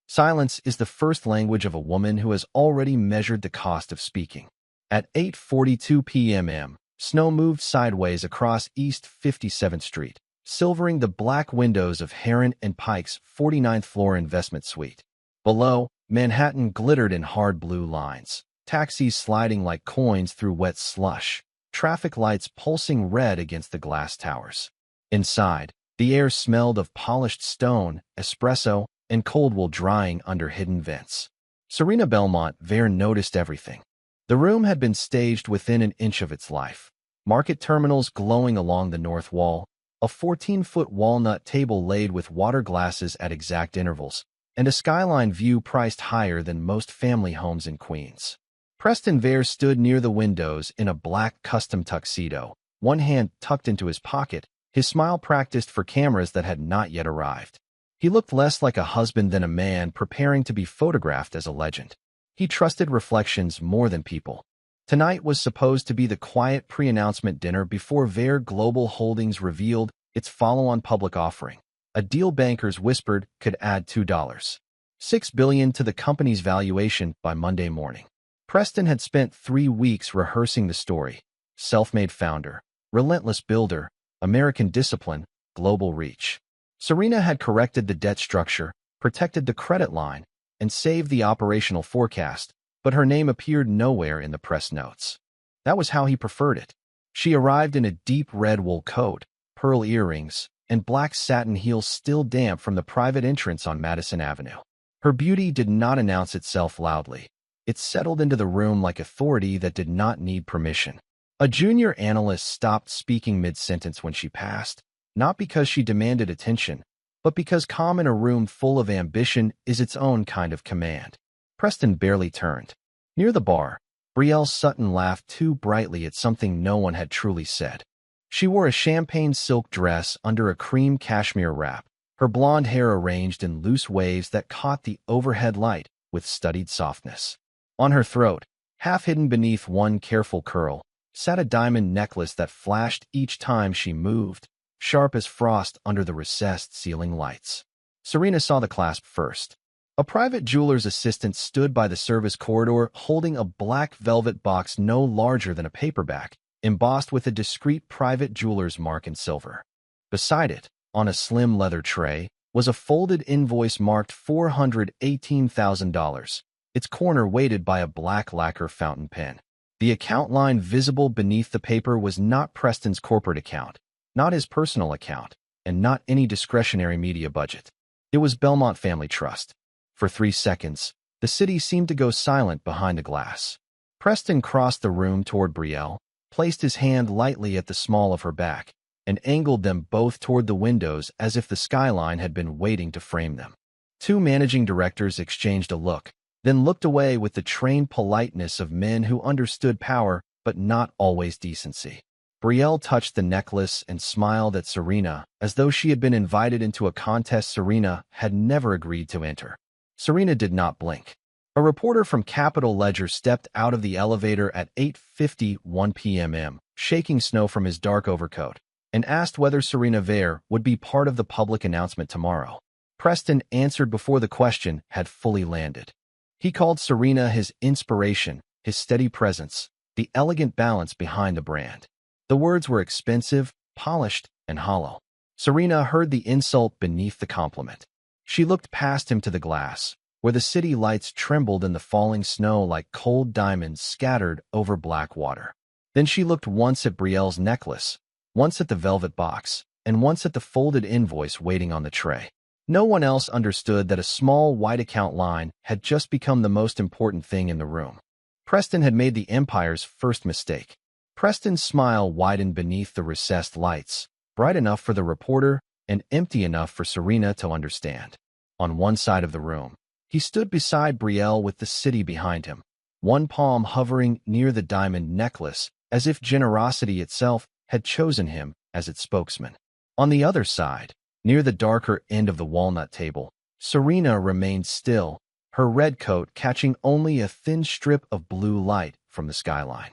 Silence is the first language of a woman who has already measured the cost of speaking. At 8:42 p.m., snow moved sideways across East 57th Street, silvering the black windows of Heron and Pike's 49th floor investment suite. Below, Manhattan glittered in hard blue lines, taxis sliding like coins through wet slush, traffic lights pulsing red against the glass towers. Inside, the air smelled of polished stone, espresso, and cold wool drying under hidden vents. Serena Belmont Vare noticed everything. The room had been staged within an inch of its life. Market terminals glowing along the north wall, a 14-foot walnut table laid with water glasses at exact intervals, and a skyline view priced higher than most family homes in Queens. Preston Vare stood near the windows in a black custom tuxedo, one hand tucked into his pocket, his smile practiced for cameras that had not yet arrived. He looked less like a husband than a man preparing to be photographed as a legend. He trusted reflections more than people. Tonight was supposed to be the quiet pre-announcement dinner before Vare Global Holdings revealed its follow-on public offering. A deal bankers whispered could add $2.6 billion to the company's valuation by Monday morning. Preston had spent 3 weeks rehearsing the story. Self-made founder, relentless builder, American discipline, global reach. Serena had corrected the debt structure, protected the credit line, and saved the operational forecast, but her name appeared nowhere in the press notes. That was how he preferred it. She arrived in a deep red wool coat, pearl earrings, and black satin heels still damp from the private entrance on Madison Avenue. Her beauty did not announce itself loudly. It settled into the room like authority that did not need permission. A junior analyst stopped speaking mid-sentence when she passed, not because she demanded attention, but because calm in a room full of ambition is its own kind of command. Preston barely turned. Near the bar, Brielle Sutton laughed too brightly at something no one had truly said. She wore a champagne silk dress under a cream cashmere wrap, her blonde hair arranged in loose waves that caught the overhead light with studied softness. On her throat, half hidden beneath one careful curl, sat a diamond necklace that flashed each time she moved, sharp as frost under the recessed ceiling lights. Serena saw the clasp first. A private jeweler's assistant stood by the service corridor holding a black velvet box no larger than a paperback, embossed with a discreet private jeweler's mark in silver. Beside it, on a slim leather tray, was a folded invoice marked $418,000, its corner weighted by a black lacquer fountain pen. The account line visible beneath the paper was not Preston's corporate account, not his personal account, and not any discretionary media budget. It was Belmont Family Trust. For 3 seconds, the city seemed to go silent behind the glass. Preston crossed the room toward Brielle, placed his hand lightly at the small of her back, and angled them both toward the windows as if the skyline had been waiting to frame them. 2 managing directors exchanged a look, then looked away with the trained politeness of men who understood power but not always decency. Brielle touched the necklace and smiled at Serena as though she had been invited into a contest Serena had never agreed to enter. Serena did not blink. A reporter from Capitol Ledger stepped out of the elevator at 8:51 p.m., shaking snow from his dark overcoat, and asked whether Serena Vare would be part of the public announcement tomorrow. Preston answered before the question had fully landed. He called Serena his inspiration, his steady presence, the elegant balance behind the brand. The words were expensive, polished, and hollow. Serena heard the insult beneath the compliment. She looked past him to the glass, where the city lights trembled in the falling snow like cold diamonds scattered over black water. Then she looked once at Brielle's necklace, once at the velvet box, and once at the folded invoice waiting on the tray. No one else understood that a small white account line had just become the most important thing in the room. Preston had made the empire's first mistake. Preston's smile widened beneath the recessed lights, bright enough for the reporter and empty enough for Serena to understand. On one side of the room, he stood beside Brielle with the city behind him, one palm hovering near the diamond necklace, as if generosity itself had chosen him as its spokesman. On the other side, near the darker end of the walnut table, Serena remained still, her red coat catching only a thin strip of blue light from the skyline.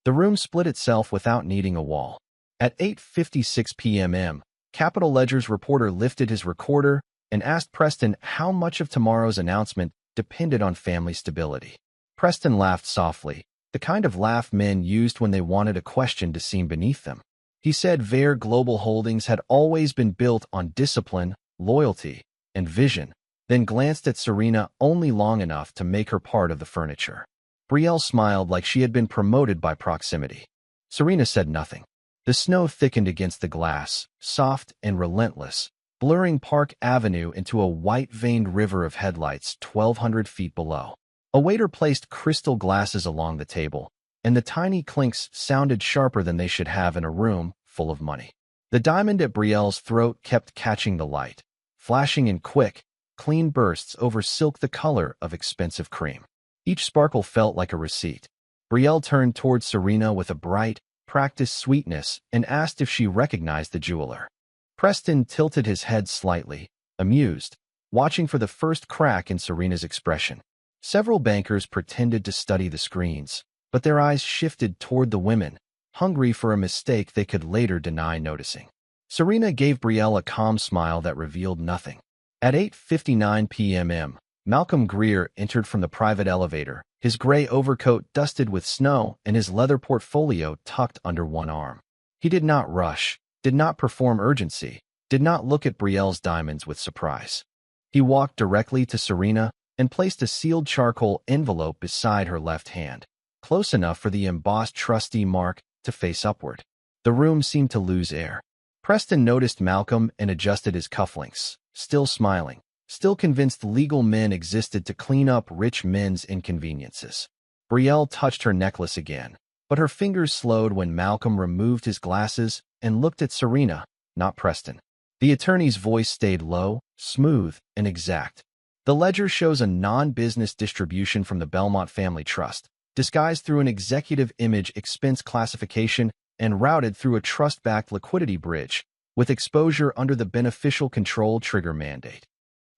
The room split itself without needing a wall. At 8:56 p.m., Capitol Ledger's reporter lifted his recorder, and asked Preston how much of tomorrow's announcement depended on family stability. Preston laughed softly, the kind of laugh men used when they wanted a question to seem beneath them. He said Vare Global Holdings had always been built on discipline, loyalty, and vision, then glanced at Serena only long enough to make her part of the furniture. Brielle smiled like she had been promoted by proximity. Serena said nothing. The snow thickened against the glass, soft and relentless, blurring Park Avenue into a white-veined river of headlights 1,200 feet below. A waiter placed crystal glasses along the table, and the tiny clinks sounded sharper than they should have in a room full of money. The diamond at Brielle's throat kept catching the light, flashing in quick, clean bursts over silk the color of expensive cream. Each sparkle felt like a receipt. Brielle turned towards Serena with a bright, practiced sweetness and asked if she recognized the jeweler. Preston tilted his head slightly, amused, watching for the first crack in Serena's expression. Several bankers pretended to study the screens, but their eyes shifted toward the women, hungry for a mistake they could later deny noticing. Serena gave Brielle a calm smile that revealed nothing. At 8:59 p.m., Malcolm Greer entered from the private elevator, his gray overcoat dusted with snow and his leather portfolio tucked under one arm. He did not rush, did not perform urgency, did not look at Brielle's diamonds with surprise. He walked directly to Serena and placed a sealed charcoal envelope beside her left hand, close enough for the embossed trustee mark to face upward. The room seemed to lose air. Preston noticed Malcolm and adjusted his cufflinks, still smiling, still convinced legal men existed to clean up rich men's inconveniences. Brielle touched her necklace again, but her fingers slowed when Malcolm removed his glasses and looked at Serena, not Preston. The attorney's voice stayed low, smooth, and exact. The ledger shows a non-business distribution from the Belmont Family Trust, disguised through an executive image expense classification and routed through a trust-backed liquidity bridge, with exposure under the beneficial control trigger mandate.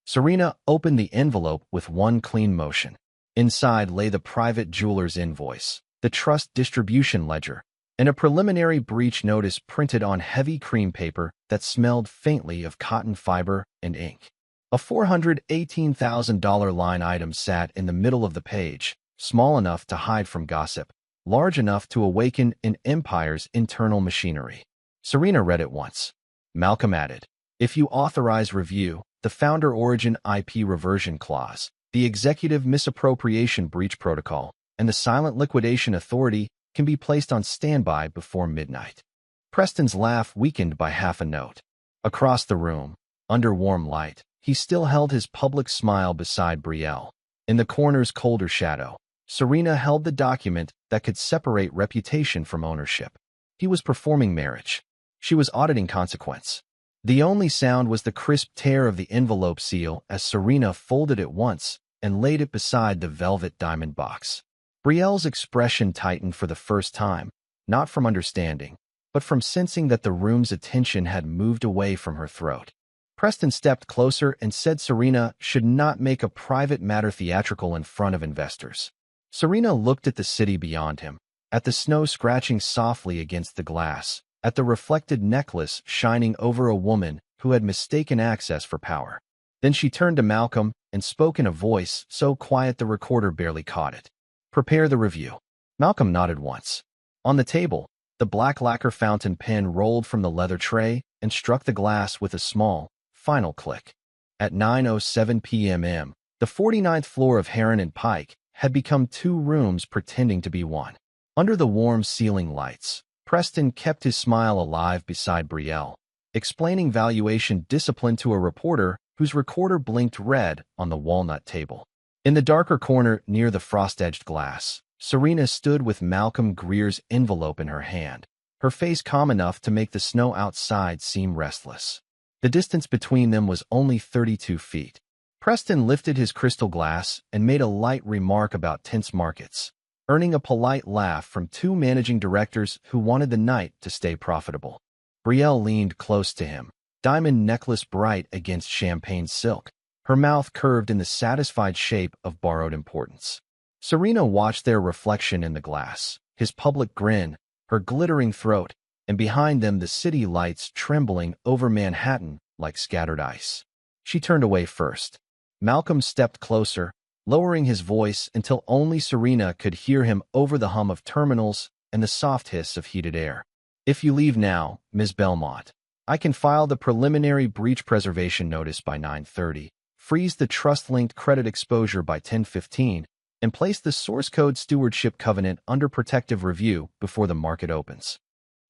Serena opened the envelope with one clean motion. Inside lay the private jeweler's invoice, the trust distribution ledger, and a preliminary breach notice printed on heavy cream paper that smelled faintly of cotton fiber and ink. A $418,000 line item sat in the middle of the page, small enough to hide from gossip, large enough to awaken an empire's internal machinery. Serena read it once. Malcolm added, "If you authorize review, the founder origin IP reversion clause, the executive misappropriation breach protocol, and the silent liquidation authority can be placed on standby before midnight." Preston's laugh weakened by half a note. Across the room, under warm light, he still held his public smile beside Brielle. In the corner's colder shadow, Serena held the document that could separate reputation from ownership. He was performing marriage. She was auditing consequence. The only sound was the crisp tear of the envelope seal as Serena folded it once and laid it beside the velvet diamond box. Brielle's expression tightened for the first time, not from understanding, but from sensing that the room's attention had moved away from her throat. Preston stepped closer and said Serena should not make a private matter theatrical in front of investors. Serena looked at the city beyond him, at the snow scratching softly against the glass, at the reflected necklace shining over a woman who had mistaken access for power. Then she turned to Malcolm and spoke in a voice so quiet the recorder barely caught it. "Prepare the review." Malcolm nodded once. On the table, the black lacquer fountain pen rolled from the leather tray and struck the glass with a small, final click. At 9:07 p.m., the 49th floor of Heron and Pike had become two rooms pretending to be one. Under the warm ceiling lights, Preston kept his smile alive beside Brielle, explaining valuation discipline to a reporter whose recorder blinked red on the walnut table. In the darker corner near the frost-edged glass, Serena stood with Malcolm Greer's envelope in her hand, her face calm enough to make the snow outside seem restless. The distance between them was only 32 feet. Preston lifted his crystal glass and made a light remark about tense markets, earning a polite laugh from two managing directors who wanted the night to stay profitable. Brielle leaned close to him, diamond necklace bright against champagne silk, her mouth curved in the satisfied shape of borrowed importance. Serena watched their reflection in the glass, his public grin, her glittering throat, and behind them the city lights trembling over Manhattan like scattered ice. She turned away first. Malcolm stepped closer, lowering his voice until only Serena could hear him over the hum of terminals and the soft hiss of heated air. If you leave now, Ms. Belmont, I can file the preliminary breach preservation notice by 9:30, freeze the trust-linked credit exposure by 10:15, and place the source code stewardship covenant under protective review before the market opens.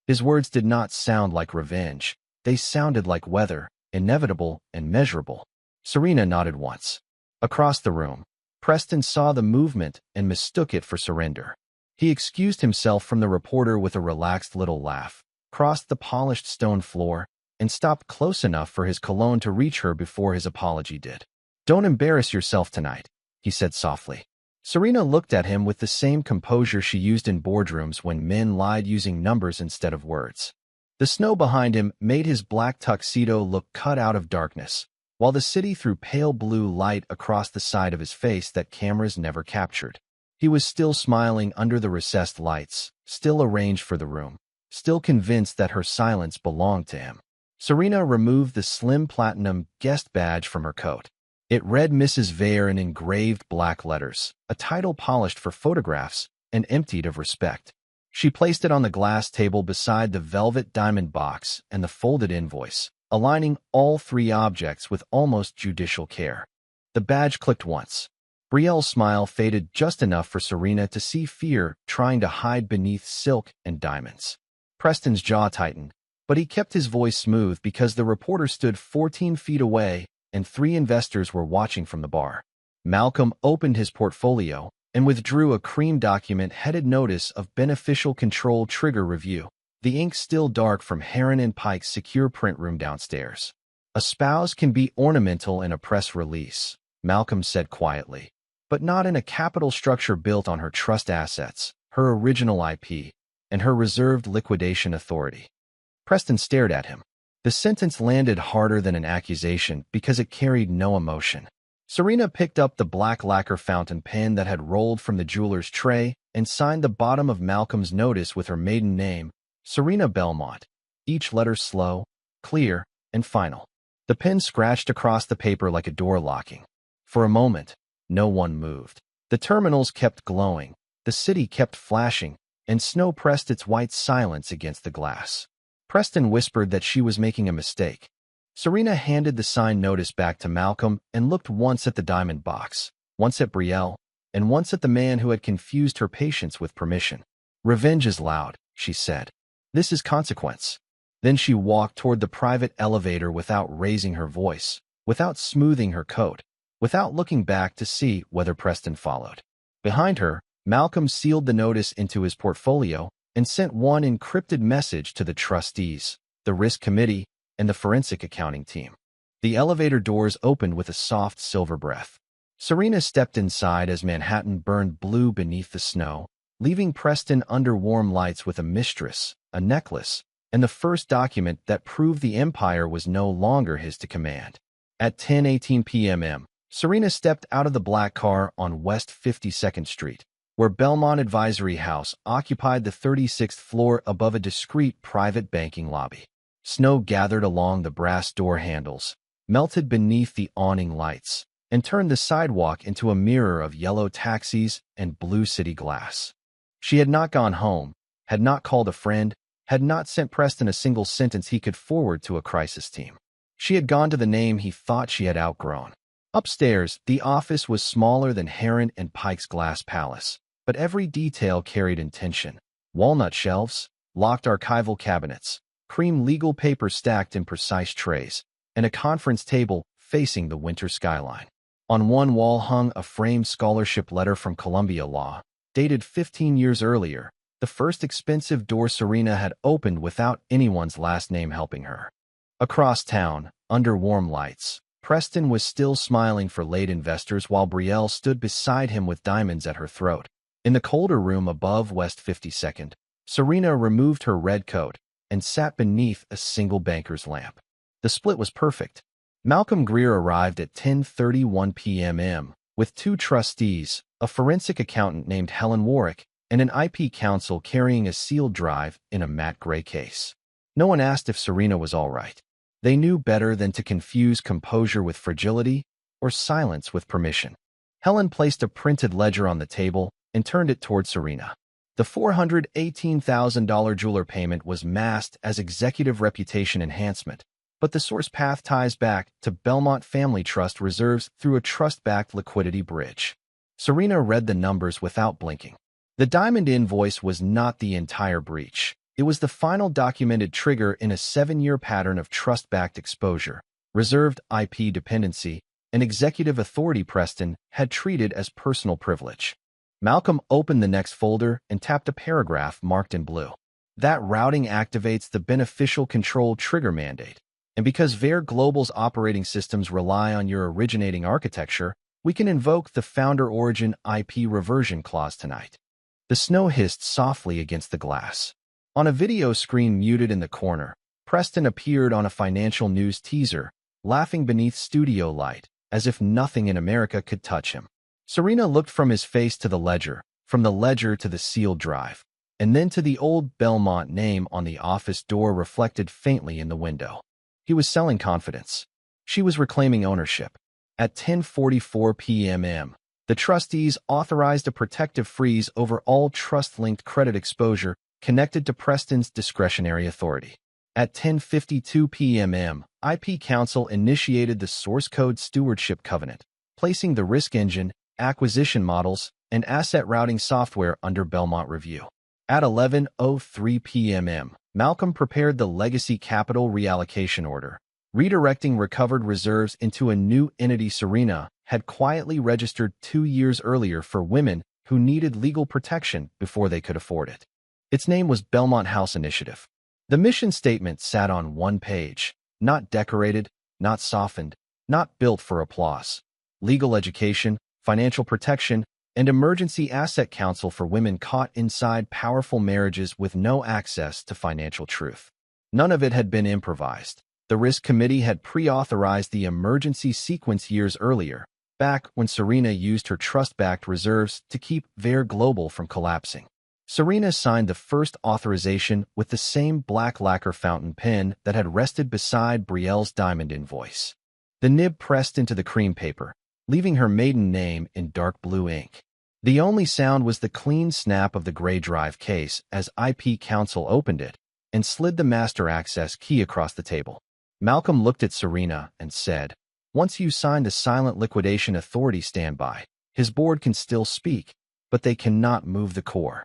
His words did not sound like revenge. They sounded like weather, inevitable and measurable. Serena nodded once. Across the room, Preston saw the movement and mistook it for surrender. He excused himself from the reporter with a relaxed little laugh, crossed the polished stone floor, and stopped close enough for his cologne to reach her before his apology did. "Don't embarrass yourself tonight," he said softly. Serena looked at him with the same composure she used in boardrooms when men lied using numbers instead of words. The snow behind him made his black tuxedo look cut out of darkness, while the city threw pale blue light across the side of his face that cameras never captured. He was still smiling under the recessed lights, still arranged for the room, still convinced that her silence belonged to him. Serena removed the slim platinum guest badge from her coat. It read Mrs. Vere in engraved black letters, a title polished for photographs and emptied of respect. She placed it on the glass table beside the velvet diamond box and the folded invoice, aligning all three objects with almost judicial care. The badge clicked once. Brielle's smile faded just enough for Serena to see fear trying to hide beneath silk and diamonds. Preston's jaw tightened, but he kept his voice smooth because the reporter stood 14 feet away and 3 investors were watching from the bar. Malcolm opened his portfolio and withdrew a cream document headed Notice of Beneficial Control Trigger Review, the ink still dark from Heron and Pike's secure print room downstairs. "A spouse can be ornamental in a press release," Malcolm said quietly, "but not in a capital structure built on her trust assets, her original IP, and her reserved liquidation authority." Preston stared at him. The sentence landed harder than an accusation because it carried no emotion. Serena picked up the black lacquer fountain pen that had rolled from the jeweler's tray and signed the bottom of Malcolm's notice with her maiden name, Serena Belmont, each letter slow, clear, and final. The pen scratched across the paper like a door locking. For a moment, no one moved. The terminals kept glowing, the city kept flashing, and snow pressed its white silence against the glass. Preston whispered that she was making a mistake. Serena handed the signed notice back to Malcolm and looked once at the diamond box, once at Brielle, and once at the man who had confused her patience with permission. "Revenge is loud," she said. "This is consequence." Then she walked toward the private elevator without raising her voice, without smoothing her coat, without looking back to see whether Preston followed. Behind her, Malcolm sealed the notice into his portfolio and sent one encrypted message to the trustees, the risk committee, and the forensic accounting team. The elevator doors opened with a soft silver breath. Serena stepped inside as Manhattan burned blue beneath the snow, leaving Preston under warm lights with a mistress, a necklace, and the first document that proved the empire was no longer his to command. At 10:18 p.m., Serena stepped out of the black car on West 52nd Street, where Belmont Advisory House occupied the 36th floor above a discreet private banking lobby. Snow gathered along the brass door handles, melted beneath the awning lights, and turned the sidewalk into a mirror of yellow taxis and blue city glass. She had not gone home, had not called a friend, had not sent Preston a single sentence he could forward to a crisis team. She had gone to the name he thought she had outgrown. Upstairs, the office was smaller than Heron and Pike's glass palace, but every detail carried intention. Walnut shelves, locked archival cabinets, cream legal paper stacked in precise trays, and a conference table facing the winter skyline. On one wall hung a framed scholarship letter from Columbia Law, dated 15 years earlier, the first expensive door Serena had opened without anyone's last name helping her. Across town, under warm lights, Preston was still smiling for late investors while Brielle stood beside him with diamonds at her throat. In the colder room above West 52nd, Serena removed her red coat and sat beneath a single banker's lamp. The split was perfect. Malcolm Greer arrived at 10:31 p.m. with 2 trustees, a forensic accountant named Helen Warwick, and an IP counsel carrying a sealed drive in a matte gray case. No one asked if Serena was all right. They knew better than to confuse composure with fragility or silence with permission. Helen placed a printed ledger on the table and turned it toward Serena. The $418,000 jeweler payment was masked as executive reputation enhancement, but the source path ties back to Belmont Family Trust reserves through a trust-backed liquidity bridge. Serena read the numbers without blinking. The diamond invoice was not the entire breach. It was the final documented trigger in a 7-year pattern of trust-backed exposure, reserved IP dependency, and executive authority Preston had treated as personal privilege. Malcolm opened the next folder and tapped a paragraph marked in blue. That routing activates the beneficial control trigger mandate. And because Vare Global's operating systems rely on your originating architecture, we can invoke the founder origin IP reversion clause tonight. The snow hissed softly against the glass. On a video screen muted in the corner, Preston appeared on a financial news teaser, laughing beneath studio light, as if nothing in America could touch him. Serena looked from his face to the ledger, from the ledger to the sealed drive, and then to the old Belmont name on the office door reflected faintly in the window. He was selling confidence. She was reclaiming ownership. At 10:44 p.m., the trustees authorized a protective freeze over all trust-linked credit exposure connected to Preston's discretionary authority. At 10:52 p.m., IP Council initiated the source code stewardship covenant, placing the risk engine, acquisition models, and asset routing software under Belmont review. At 11:03 p.m., Malcolm prepared the legacy capital reallocation order, redirecting recovered reserves into a new entity Serena had quietly registered 2 years earlier for women who needed legal protection before they could afford it. Its name was Belmont House Initiative. The mission statement sat on one page, not decorated, not softened, not built for applause. Legal education, financial protection, and emergency asset counsel for women caught inside powerful marriages with no access to financial truth. None of it had been improvised. The Risk Committee had pre-authorized the emergency sequence years earlier, back when Serena used her trust-backed reserves to keep Vare Global from collapsing. Serena signed the first authorization with the same black lacquer fountain pen that had rested beside Brielle's diamond invoice. The nib pressed into the cream paper, leaving her maiden name in dark blue ink. The only sound was the clean snap of the gray drive case as IP Council opened it and slid the master access key across the table. Malcolm looked at Serena and said, "Once you sign the silent liquidation authority standby, his board can still speak, but they cannot move the core."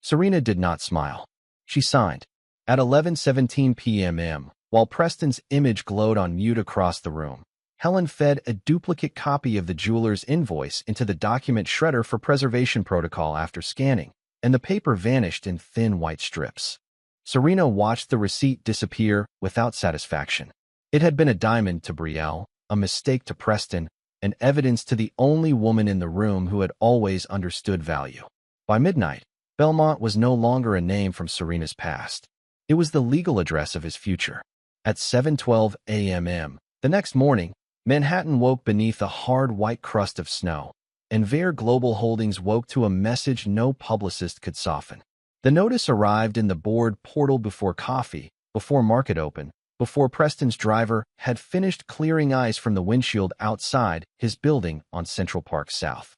Serena did not smile. She signed. At 11:17 p.m., while Preston's image glowed on mute across the room, Helen fed a duplicate copy of the jeweler's invoice into the document shredder for preservation protocol after scanning, and the paper vanished in thin white strips. Serena watched the receipt disappear without satisfaction. It had been a diamond to Brielle, a mistake to Preston, and evidence to the only woman in the room who had always understood value. By midnight, Belmont was no longer a name from Serena's past. It was the legal address of his future. At 7:12 a.m., the next morning, Manhattan woke beneath a hard white crust of snow, and Vare Global Holdings woke to a message no publicist could soften. The notice arrived in the board portal before coffee, before market open, before Preston's driver had finished clearing ice from the windshield outside his building on Central Park South.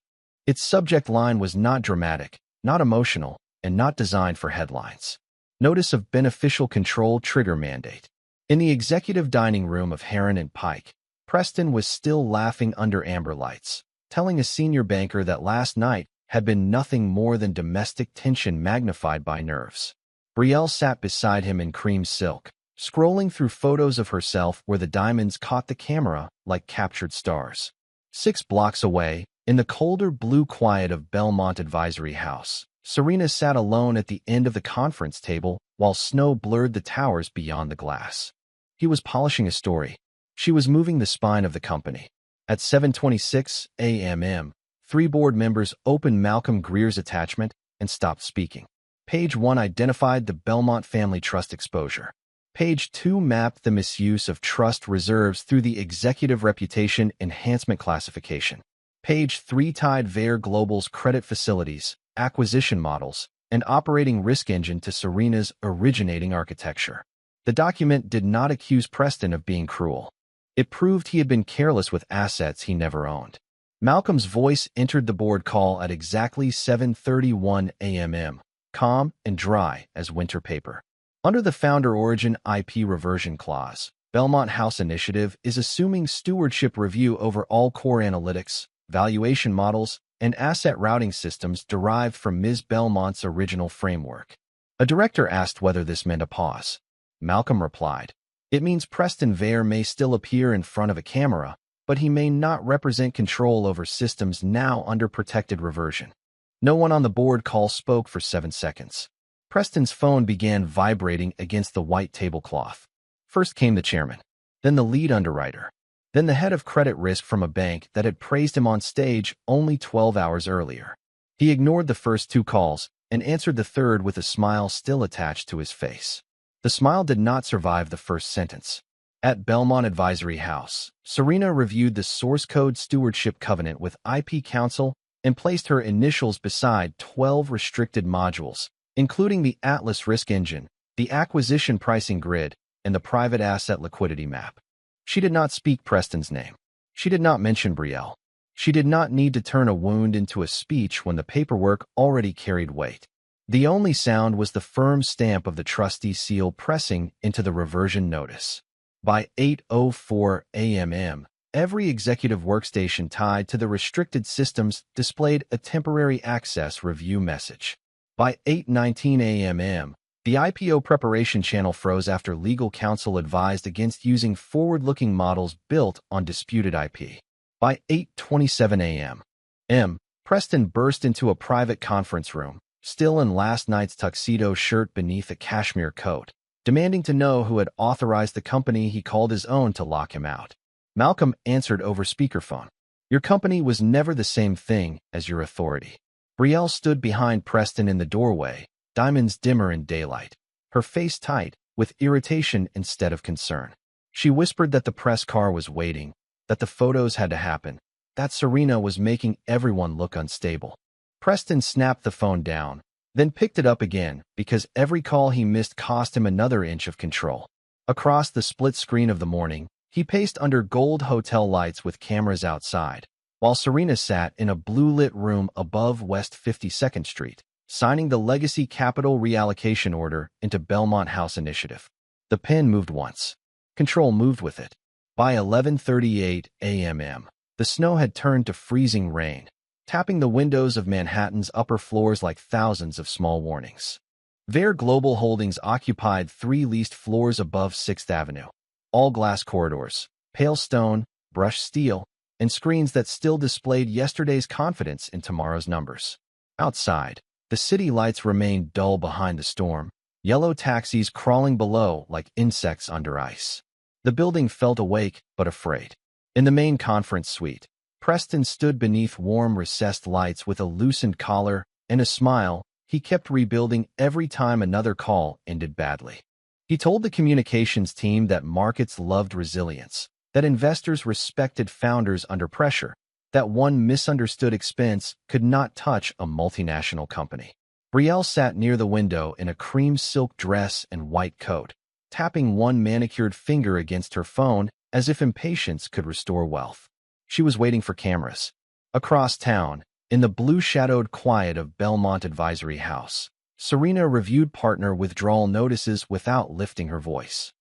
Its subject line was not dramatic, not emotional, and not designed for headlines. Notice of beneficial control trigger mandate. In the executive dining room of Heron and Pike, Preston was still laughing under amber lights, telling a senior banker that last night had been nothing more than domestic tension magnified by nerves. Brielle sat beside him in cream silk, scrolling through photos of herself where the diamonds caught the camera like captured stars. 6 blocks away, in the colder blue quiet of Belmont Advisory House, Serena sat alone at the end of the conference table while snow blurred the towers beyond the glass. He was polishing a story. She was moving the spine of the company. At 7:26 a.m., 3 board members opened Malcolm Greer's attachment and stopped speaking. Page 1 identified the Belmont Family Trust exposure. Page 2 mapped the misuse of trust reserves through the Executive Reputation Enhancement Classification. Page 3 tied Vare Global's credit facilities, acquisition models, and operating risk engine to Serena's originating architecture. The document did not accuse Preston of being cruel. It proved he had been careless with assets he never owned. Malcolm's voice entered the board call at exactly 7:31 a.m., calm and dry as winter paper. Under the Founder Origin IP Reversion Clause, Belmont House Initiative is assuming stewardship review over all core analytics, valuation models, and asset routing systems derived from Ms. Belmont's original framework. A director asked whether this meant a pause. Malcolm replied, "It means Preston Vare may still appear in front of a camera, but he may not represent control over systems now under protected reversion." No one on the board call spoke for 7 seconds. Preston's phone began vibrating against the white tablecloth. First came the chairman, then the lead underwriter, then the head of credit risk from a bank that had praised him on stage only 12 hours earlier. He ignored the first 2 calls and answered the third with a smile still attached to his face. The smile did not survive the first sentence. At Belmont Advisory House, Serena reviewed the source code stewardship covenant with IP counsel and placed her initials beside 12 restricted modules, including the Atlas Risk Engine, the Acquisition Pricing Grid, and the Private Asset Liquidity Map. She did not speak Preston's name. She did not mention Betrayal. She did not need to turn a wound into a speech when the paperwork already carried weight. The only sound was the firm stamp of the trustee seal pressing into the reversion notice. By 8:04 a.m., every executive workstation tied to the restricted systems displayed a temporary access review message. By 8:19 a.m., the IPO preparation channel froze after legal counsel advised against using forward-looking models built on disputed IP. By 8:27 a.m., Preston burst into a private conference room, still in last night's tuxedo shirt beneath a cashmere coat, demanding to know who had authorized the company he called his own to lock him out. Malcolm answered over speakerphone. "Your company was never the same thing as your authority." Brielle stood behind Preston in the doorway, diamonds dimmer in daylight, her face tight, with irritation instead of concern. She whispered that the press car was waiting, that the photos had to happen, that Serena was making everyone look unstable. Preston snapped the phone down, then picked it up again because every call he missed cost him another inch of control. Across the split screen of the morning, he paced under gold hotel lights with cameras outside, while Serena sat in a blue-lit room above West 52nd Street, signing the Legacy Capital Reallocation Order into Belmont House Initiative. The pen moved once. Control moved with it. By 11:38 a.m., the snow had turned to freezing rain, tapping the windows of Manhattan's upper floors like thousands of small warnings. Vare Global Holdings occupied 3 leased floors above 6th Avenue, all glass corridors, pale stone, brushed steel, and screens that still displayed yesterday's confidence in tomorrow's numbers. Outside, the city lights remained dull behind the storm, yellow taxis crawling below like insects under ice. The building felt awake but afraid. In the main conference suite, Preston stood beneath warm recessed lights with a loosened collar and a smile he kept rebuilding every time another call ended badly. He told the communications team that markets loved resilience, that investors respected founders under pressure, that one misunderstood expense could not touch a multinational company. Brielle sat near the window in a cream silk dress and white coat, tapping one manicured finger against her phone as if impatience could restore wealth. She was waiting for cameras. Across town, in the blue-shadowed quiet of Belmont Advisory House, Serena reviewed partner withdrawal notices without lifting her voice.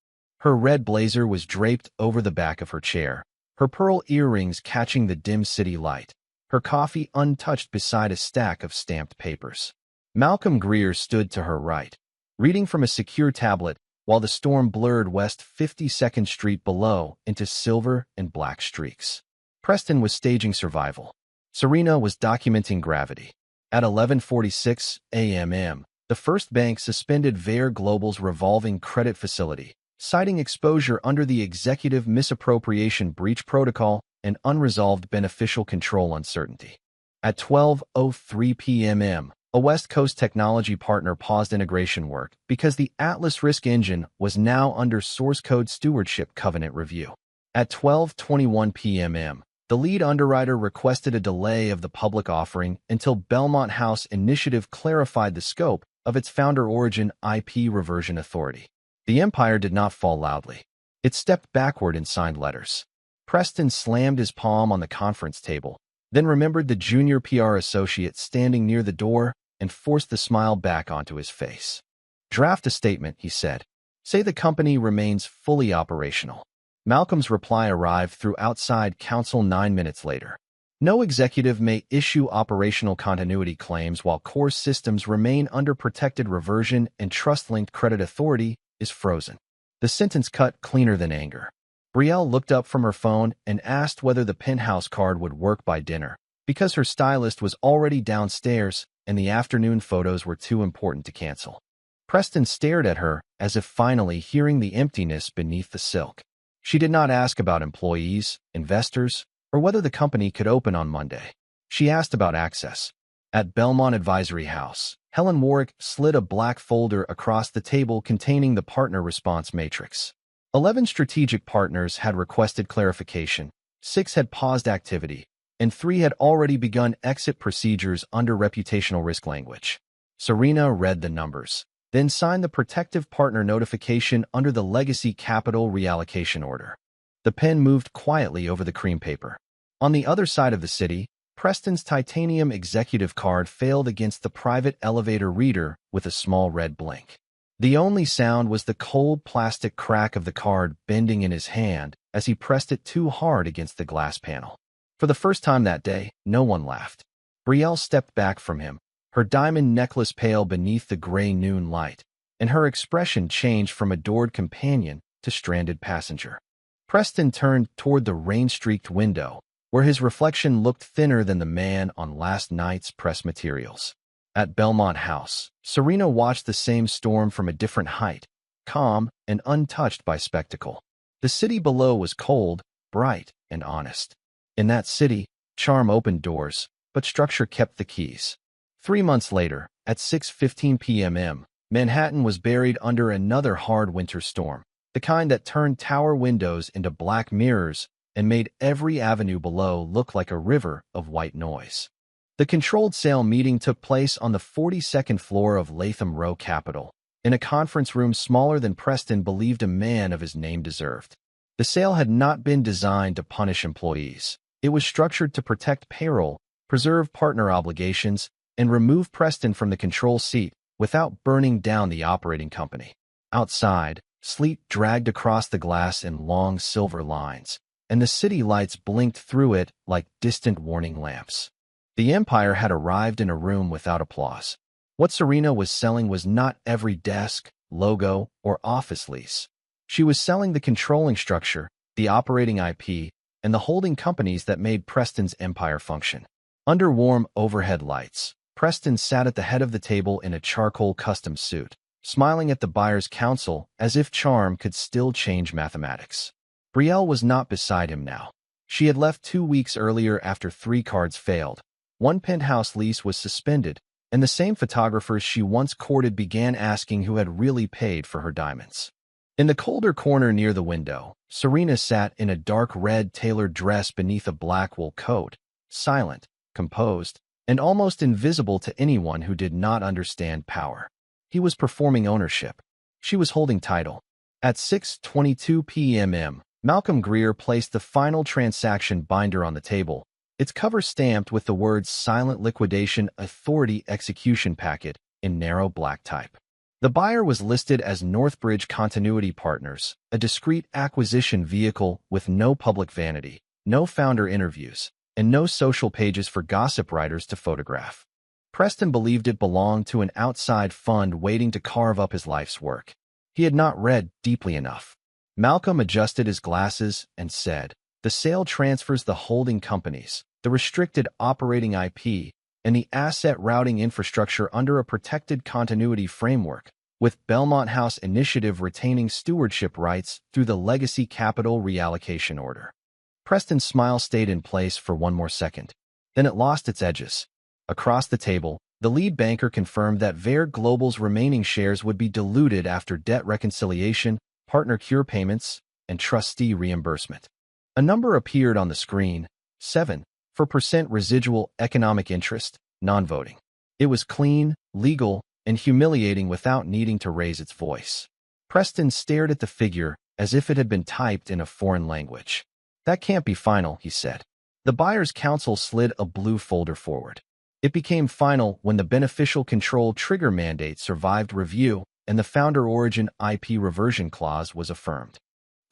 Her red blazer was draped over the back of her chair, her pearl earrings catching the dim city light, her coffee untouched beside a stack of stamped papers. Malcolm Greer stood to her right, reading from a secure tablet while the storm blurred West 52nd Street below into silver and black streaks. Preston was staging survival. Serena was documenting gravity. At 11:46 a.m., the first bank suspended Vare Global's revolving credit facility, citing exposure under the Executive Misappropriation Breach Protocol and unresolved beneficial control uncertainty. At 12:03 p.m., a West Coast technology partner paused integration work because the Atlas Risk Engine was now under source code stewardship covenant review. At 12:21 p.m., the lead underwriter requested a delay of the public offering until Belmont House Initiative clarified the scope of its founder origin IP reversion authority. The empire did not fall loudly. It stepped backward in signed letters. Preston slammed his palm on the conference table, then remembered the junior PR associate standing near the door and forced the smile back onto his face. "Draft a statement," he said. "Say the company remains fully operational." Malcolm's reply arrived through outside counsel 9 minutes later. "No executive may issue operational continuity claims while core systems remain under protected reversion and trust-linked credit authority is frozen." The sentence cut cleaner than anger. Brielle looked up from her phone and asked whether the penthouse card would work by dinner, because her stylist was already downstairs and the afternoon photos were too important to cancel. Preston stared at her as if finally hearing the emptiness beneath the silk. She did not ask about employees, investors, or whether the company could open on Monday. She asked about access. At Belmont Advisory House, Helen Warwick slid a black folder across the table containing the partner response matrix. 11 strategic partners had requested clarification, 6 had paused activity, and 3 had already begun exit procedures under reputational risk language. Serena read the numbers, then signed the protective partner notification under the legacy capital reallocation order. The pen moved quietly over the cream paper. On the other side of the city, Preston's titanium executive card failed against the private elevator reader with a small red blink. The only sound was the cold plastic crack of the card bending in his hand as he pressed it too hard against the glass panel. For the first time that day, no one laughed. Brielle stepped back from him, her diamond necklace pale beneath the gray noon light, and her expression changed from adored companion to stranded passenger. Preston turned toward the rain-streaked window, where his reflection looked thinner than the man on last night's press materials. At Belmont House, Serena watched the same storm from a different height, calm and untouched by spectacle. The city below was cold, bright, and honest. In that city, charm opened doors, but structure kept the keys. 3 months later, at 6:15 p.m., Manhattan was buried under another hard winter storm, the kind that turned tower windows into black mirrors and made every avenue below look like a river of white noise. The controlled sale meeting took place on the 42nd floor of Latham Row Capitol, in a conference room smaller than Preston believed a man of his name deserved. The sale had not been designed to punish employees. It was structured to protect payroll, preserve partner obligations, and remove Preston from the control seat without burning down the operating company. Outside, sleet dragged across the glass in long silver lines, and the city lights blinked through it like distant warning lamps. The empire had arrived in a room without applause. What Serena was selling was not every desk, logo, or office lease. She was selling the controlling structure, the operating IP, and the holding companies that made Preston's empire function. Under warm overhead lights, Preston sat at the head of the table in a charcoal custom suit, smiling at the buyer's counsel as if charm could still change mathematics. Brielle was not beside him now. She had left 2 weeks earlier after 3 cards failed. 1 penthouse lease was suspended, and the same photographers she once courted began asking who had really paid for her diamonds. In the colder corner near the window, Serena sat in a dark red tailored dress beneath a black wool coat, silent, composed, and almost invisible to anyone who did not understand power. He was performing ownership. She was holding title. At 6:22 p.m., Malcolm Greer placed the final transaction binder on the table, its cover stamped with the words Silent Liquidation Authority Execution Packet in narrow black type. The buyer was listed as Northbridge Continuity Partners, a discreet acquisition vehicle with no public vanity, no founder interviews, and no social pages for gossip writers to photograph. Preston believed it belonged to an outside fund waiting to carve up his life's work. He had not read deeply enough. Malcolm adjusted his glasses and said, "The sale transfers the holding companies, the restricted operating IP, and the asset routing infrastructure under a protected continuity framework, with Belmont House Initiative retaining stewardship rights through the legacy capital reallocation order." Preston's smile stayed in place for 1 more second. Then it lost its edges. Across the table, the lead banker confirmed that Vare Global's remaining shares would be diluted after debt reconciliation, partner cure payments, and trustee reimbursement. A number appeared on the screen, 7, for percent residual economic interest, non-voting. It was clean, legal, and humiliating without needing to raise its voice. Preston stared at the figure as if it had been typed in a foreign language. "That can't be final," he said. The buyer's counsel slid a blue folder forward. It became final when the beneficial control trigger mandate survived review and the founder origin IP reversion clause was affirmed.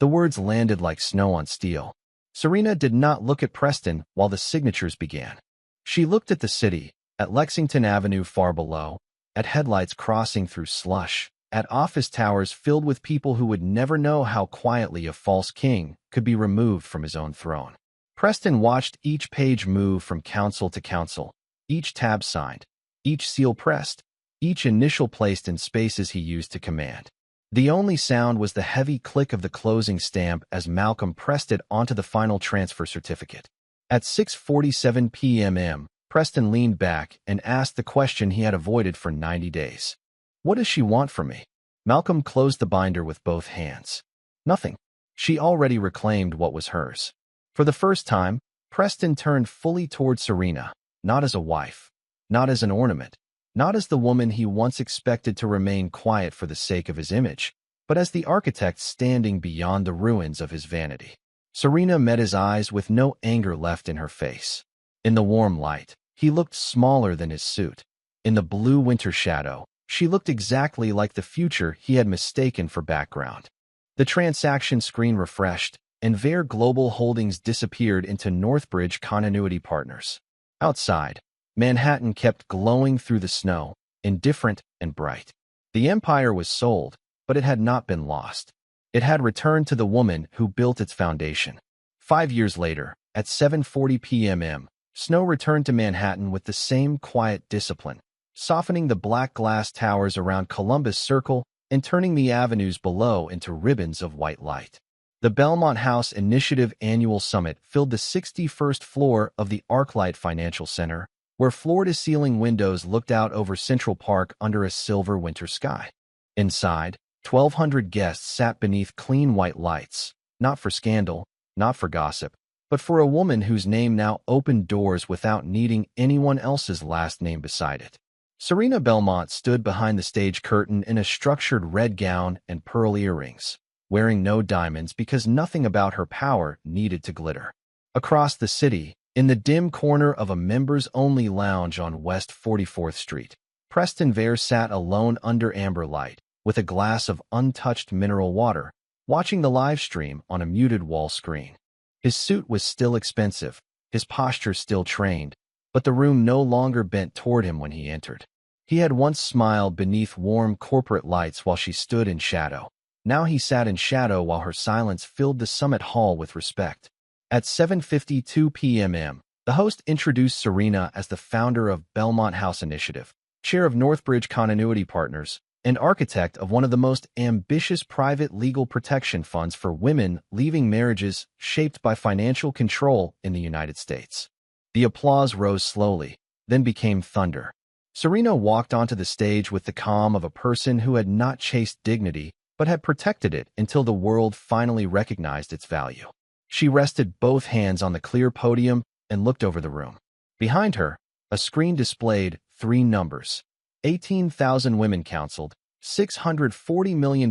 The words landed like snow on steel. Serena did not look at Preston while the signatures began. She looked at the city, at Lexington Avenue far below, at headlights crossing through slush, at office towers filled with people who would never know how quietly a false king could be removed from his own throne. Preston watched each page move from counsel to counsel, each tab signed, each seal pressed, each initial placed in spaces he used to command. The only sound was the heavy click of the closing stamp as Malcolm pressed it onto the final transfer certificate. At 6:47 p.m., Preston leaned back and asked the question he had avoided for 90 days. "What does she want from me?" Malcolm closed the binder with both hands. "Nothing. She already reclaimed what was hers." For the first time, Preston turned fully toward Serena, not as a wife, not as an ornament, not as the woman he once expected to remain quiet for the sake of his image, but as the architect standing beyond the ruins of his vanity. Serena met his eyes with no anger left in her face. In the warm light, he looked smaller than his suit. In the blue winter shadow, she looked exactly like the future he had mistaken for background. The transaction screen refreshed, and Vare Global Holdings disappeared into Northbridge Continuity Partners. Outside, Manhattan kept glowing through the snow, indifferent and bright. The empire was sold, but it had not been lost. It had returned to the woman who built its foundation. 5 years later, at 7:40 p.m., snow returned to Manhattan with the same quiet discipline, softening the black glass towers around Columbus Circle and turning the avenues below into ribbons of white light. The Belmont House Initiative Annual Summit filled the 61st floor of the ArcLight Financial Center, where floor-to-ceiling windows looked out over Central Park under a silver winter sky. Inside, 1,200 guests sat beneath clean white lights, not for scandal, not for gossip, but for a woman whose name now opened doors without needing anyone else's last name beside it. Serena Belmont stood behind the stage curtain in a structured red gown and pearl earrings, wearing no diamonds because nothing about her power needed to glitter. Across the city, in the dim corner of a members-only lounge on West 44th Street, Preston Vare sat alone under amber light, with a glass of untouched mineral water, watching the live stream on a muted wall screen. His suit was still expensive, his posture still trained, but the room no longer bent toward him when he entered. He had once smiled beneath warm corporate lights while she stood in shadow. Now he sat in shadow while her silence filled the summit hall with respect. At 7:52 p.m., the host introduced Serena as the founder of Belmont House Initiative, chair of Northbridge Continuity Partners, and architect of one of the most ambitious private legal protection funds for women leaving marriages shaped by financial control in the United States. The applause rose slowly, then became thunder. Serena walked onto the stage with the calm of a person who had not chased dignity, but had protected it until the world finally recognized its value. She rested both hands on the clear podium and looked over the room. Behind her, a screen displayed 3 numbers. 18,000 women counseled, $640 million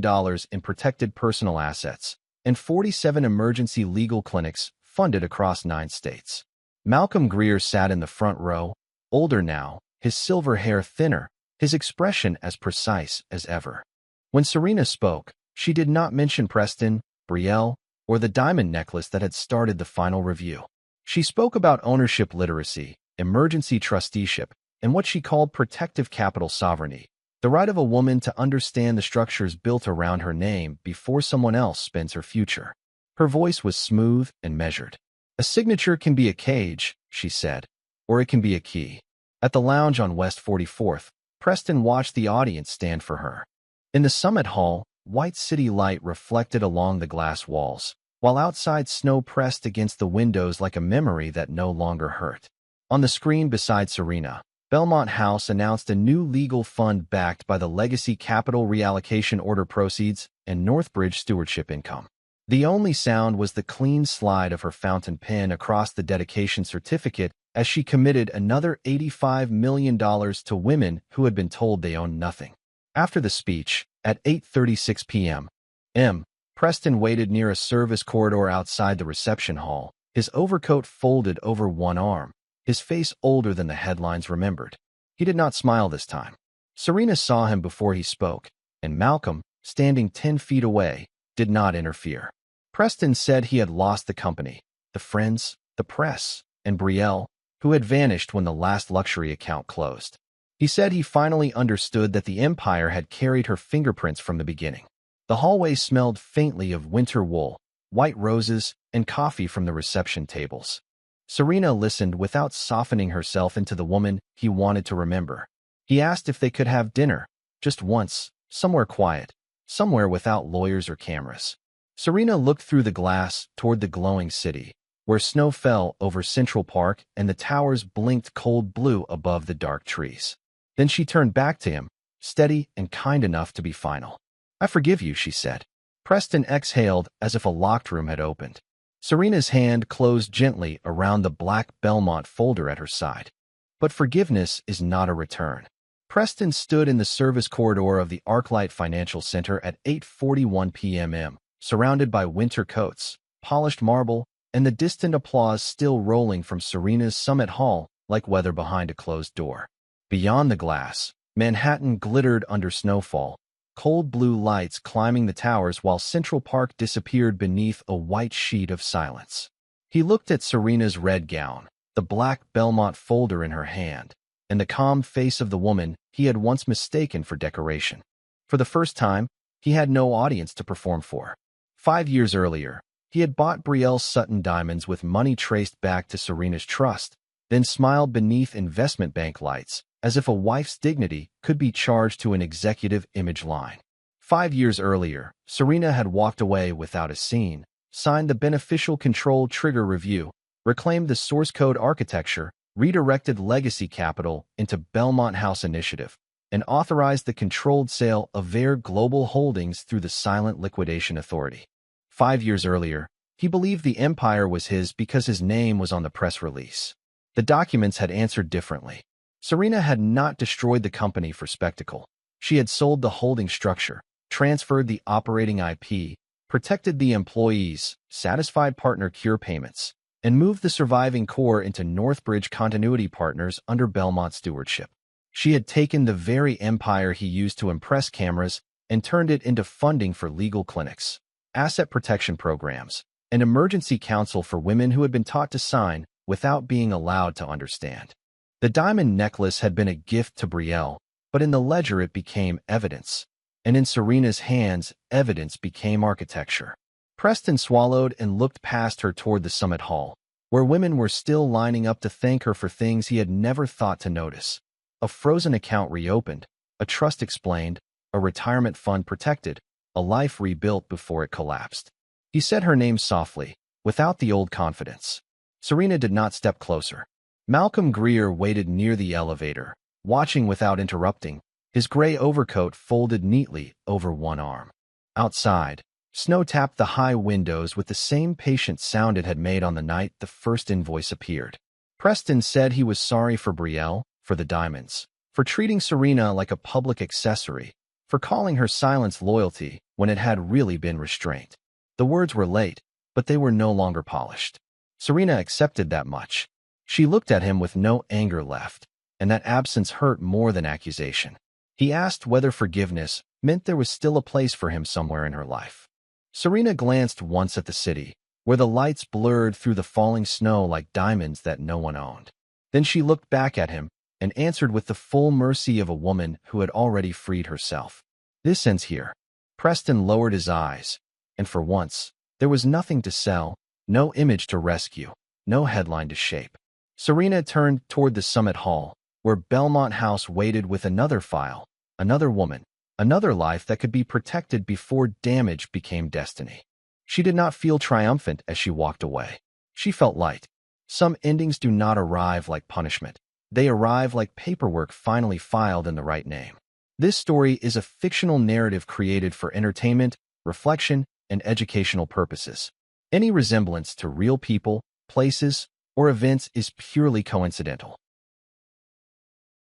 in protected personal assets, and 47 emergency legal clinics funded across 9 states. Malcolm Greer sat in the front row, older now, his silver hair thinner, his expression as precise as ever. When Serena spoke, she did not mention Preston, Betrayal, or the diamond necklace that had started the final review. She spoke about ownership literacy, emergency trusteeship, and what she called protective capital sovereignty, the right of a woman to understand the structures built around her name before someone else spends her future. Her voice was smooth and measured. "A signature can be a cage," she said, "or it can be a key." At the lounge on West 44th, Preston watched the audience stand for her. In the summit hall, white city light reflected along the glass walls, while outside snow pressed against the windows like a memory that no longer hurt. On the screen beside Serena, Belmont House announced a new legal fund backed by the Legacy Capital Reallocation Order proceeds and Northbridge stewardship income. The only sound was the clean slide of her fountain pen across the dedication certificate as she committed another $85 million to women who had been told they owned nothing. After the speech, at 8:36 p.m., Preston waited near a service corridor outside the reception hall, his overcoat folded over one arm, his face older than the headlines remembered. He did not smile this time. Serena saw him before he spoke, and Malcolm, standing 10 feet away, did not interfere. Preston said he had lost the company, the friends, the press, and Brielle, who had vanished when the last luxury account closed. He said he finally understood that the empire had carried her fingerprints from the beginning. The hallway smelled faintly of winter wool, white roses, and coffee from the reception tables. Serena listened without softening herself into the woman he wanted to remember. He asked if they could have dinner, just once, somewhere quiet, somewhere without lawyers or cameras. Serena looked through the glass toward the glowing city, where snow fell over Central Park and the towers blinked cold blue above the dark trees. Then she turned back to him, steady and kind enough to be final. "I forgive you," she said. Preston exhaled as if a locked room had opened. Serena's hand closed gently around the black Belmont folder at her side. But forgiveness is not a return. Preston stood in the service corridor of the Arclight Financial Center at 8:41 p.m., surrounded by winter coats, polished marble, and the distant applause still rolling from Serena's Summit Hall like weather behind a closed door. Beyond the glass, Manhattan glittered under snowfall, cold blue lights climbing the towers while Central Park disappeared beneath a white sheet of silence. He looked at Serena's red gown, the black Belmont folder in her hand, and the calm face of the woman he had once mistaken for decoration. For the first time, he had no audience to perform for. 5 years earlier, he had bought Brielle Sutton diamonds with money traced back to Serena's trust, then smiled beneath investment bank lights, as if a wife's dignity could be charged to an executive image line. 5 years earlier, Serena had walked away without a scene, signed the Beneficial Control Trigger Review, reclaimed the source code architecture, redirected legacy capital into Belmont House Initiative, and authorized the controlled sale of their global holdings through the Silent Liquidation Authority. 5 years earlier, he believed the empire was his because his name was on the press release. The documents had answered differently. Serena had not destroyed the company for spectacle. She had sold the holding structure, transferred the operating IP, protected the employees, satisfied partner cure payments, and moved the surviving core into Northbridge Continuity Partners under Belmont stewardship. She had taken the very empire he used to impress cameras and turned it into funding for legal clinics, asset protection programs, and emergency counsel for women who had been taught to sign without being allowed to understand. The diamond necklace had been a gift to Brielle, but in the ledger it became evidence, and in Serena's hands, evidence became architecture. Preston swallowed and looked past her toward the Summit Hall, where women were still lining up to thank her for things he had never thought to notice. A frozen account reopened, a trust explained, a retirement fund protected, a life rebuilt before it collapsed. He said her name softly, without the old confidence. Serena did not step closer. Malcolm Greer waited near the elevator, watching without interrupting, his gray overcoat folded neatly over one arm. Outside, snow tapped the high windows with the same patient sound it had made on the night the first invoice appeared. Preston said he was sorry for Brielle, for the diamonds, for treating Serena like a public accessory, for calling her silence loyalty when it had really been restraint. The words were late, but they were no longer polished. Serena accepted that much. She looked at him with no anger left, and that absence hurt more than accusation. He asked whether forgiveness meant there was still a place for him somewhere in her life. Serena glanced once at the city, where the lights blurred through the falling snow like diamonds that no one owned. Then she looked back at him and answered with the full mercy of a woman who had already freed herself. "This ends here." Preston lowered his eyes, and for once, there was nothing to sell, no image to rescue, no headline to shape. Serena turned toward the Summit Hall, where Belmont House waited with another file, another woman, another life that could be protected before damage became destiny. She did not feel triumphant as she walked away. She felt light. Some endings do not arrive like punishment. They arrive like paperwork finally filed in the right name. This story is a fictional narrative created for entertainment, reflection, and educational purposes. Any resemblance to real people, places, or events is purely coincidental.